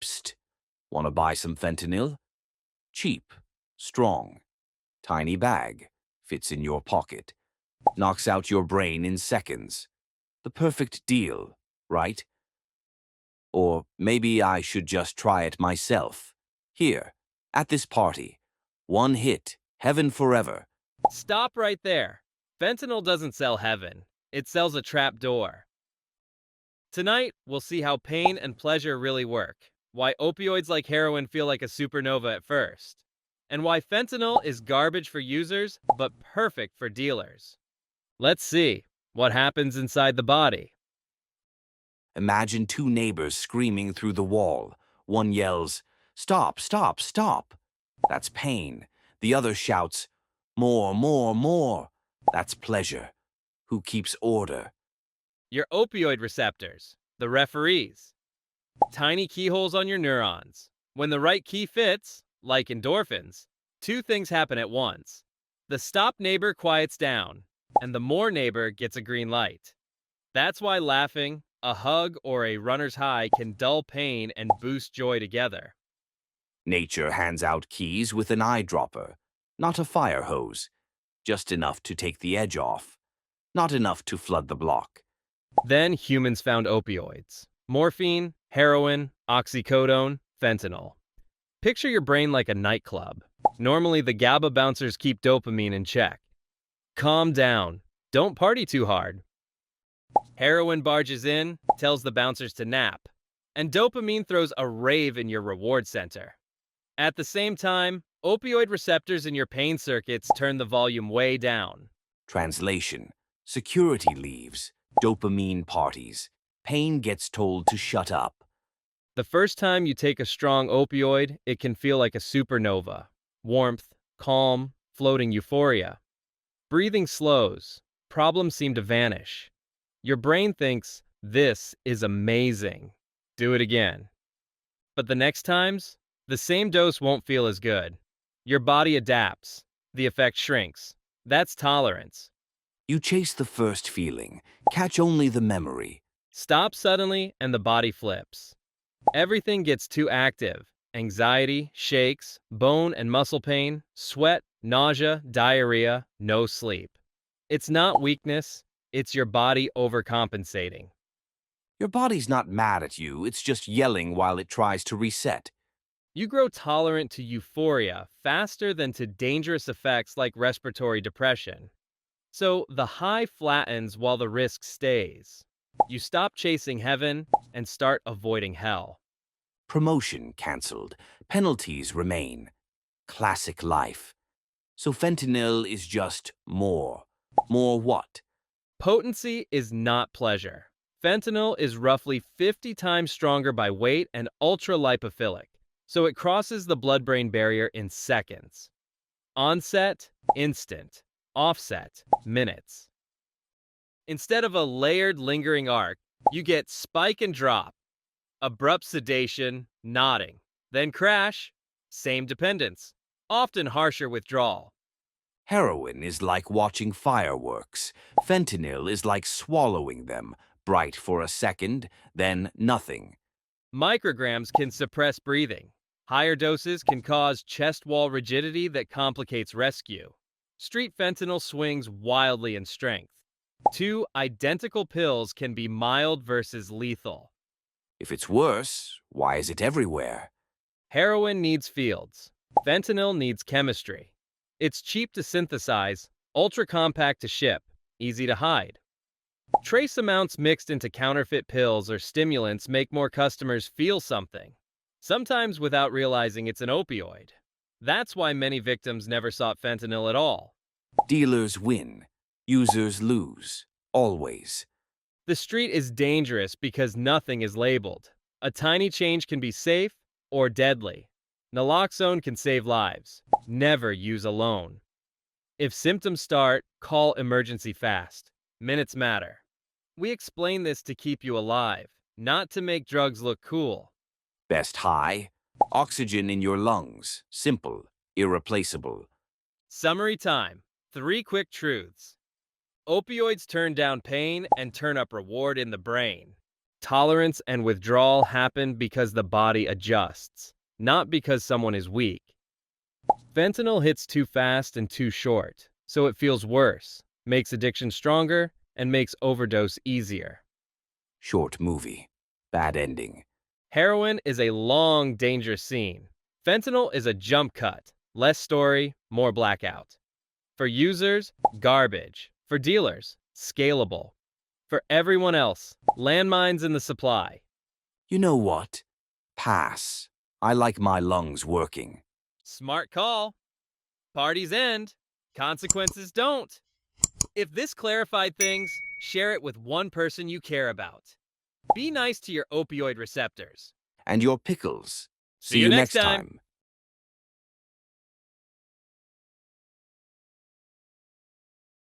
Psst. Want to buy some fentanyl? Cheap, strong, tiny bag, fits in your pocket, knocks out your brain in seconds. The perfect deal, right? Or maybe I should just try it myself. Here, at this party. One hit, heaven forever. Stop right there. Fentanyl doesn't sell heaven, it sells a trap door. Tonight, we'll see how pain and pleasure really work, why opioids like heroin feel like a supernova at first, and why fentanyl is garbage for users but perfect for dealers. Let's see what happens inside the body. Imagine two neighbors screaming through the wall. One yells, "Stop, stop, stop." That's pain. The other shouts, "More, more, more." That's pleasure. Who keeps order? Your opioid receptors, the referees, tiny keyholes on your neurons. When the right key fits, like endorphins, two things happen at once. The stop neighbor quiets down, and the more neighbor gets a green light. That's why laughing, a hug, or a runner's high can dull pain and boost joy together. Nature hands out keys with an eyedropper, not a fire hose, just enough to take the edge off, not enough to flood the block. Then humans found opioids: morphine, heroin, oxycodone, fentanyl. Picture your brain like a nightclub. Normally, the GABA bouncers keep dopamine in check. Calm down. Don't party too hard. Heroin barges in, tells the bouncers to nap. And dopamine throws a rave in your reward center. At the same time, opioid receptors in your pain circuits turn the volume way down. Translation: security leaves, dopamine parties. Pain gets told to shut up. The first time you take a strong opioid, it can feel like a supernova. Warmth, calm, floating euphoria. Breathing slows. Problems seem to vanish. Your brain thinks, this is amazing. Do it again. But the next times, the same dose won't feel as good. Your body adapts. The effect shrinks. That's tolerance. You chase the first feeling, catch only the memory. Stop suddenly and the body flips. Everything gets too active. Anxiety, shakes, bone and muscle pain, sweat, nausea, diarrhea, no sleep. It's not weakness, it's your body overcompensating. Your body's not mad at you, it's just yelling while it tries to reset. You grow tolerant to euphoria faster than to dangerous effects like respiratory depression. So the high flattens while the risk stays. You stop chasing heaven and start avoiding hell. Promotion cancelled, penalties remain. Classic life. So fentanyl is just more. More what? Potency is not pleasure. Fentanyl is roughly 50 times stronger by weight and ultra lipophilic, so it crosses the blood-brain barrier in seconds. Onset, instant. Offset, minutes. Instead of a layered, lingering arc, you get spike and drop, abrupt sedation, nodding, then crash, same dependence, often harsher withdrawal. Heroin is like watching fireworks. Fentanyl is like swallowing them, bright for a second, then nothing. Micrograms can suppress breathing. Higher doses can cause chest wall rigidity that complicates rescue. Street fentanyl swings wildly in strength. Two identical pills can be mild versus lethal. If it's worse, why is it everywhere? Heroin needs fields. Fentanyl needs chemistry. It's cheap to synthesize, ultra compact to ship, easy to hide. Trace amounts mixed into counterfeit pills or stimulants make more customers feel something, sometimes without realizing it's an opioid. That's why many victims never sought fentanyl at all. Dealers win. Users lose. Always. The street is dangerous because nothing is labeled. A tiny change can be safe or deadly. Naloxone can save lives. Never use alone. If symptoms start, call emergency fast. Minutes matter. We explain this to keep you alive, not to make drugs look cool. Best high. Oxygen in your lungs. Simple. Irreplaceable. Summary time. 3 quick truths. Opioids turn down pain and turn up reward in the brain. Tolerance and withdrawal happen because the body adjusts, not because someone is weak. Fentanyl hits too fast and too short, so it feels worse, makes addiction stronger, and makes overdose easier. Short movie. Bad ending. Heroin is a long, dangerous scene. Fentanyl is a jump cut, less story, more blackout. For users, garbage. For dealers, scalable. For everyone else, landmines in the supply. You know what? Pass. I like my lungs working. Smart call. Parties end, consequences don't. If this clarified things, share it with one person you care about. Be nice to your opioid receptors. And your pickles. See you next time.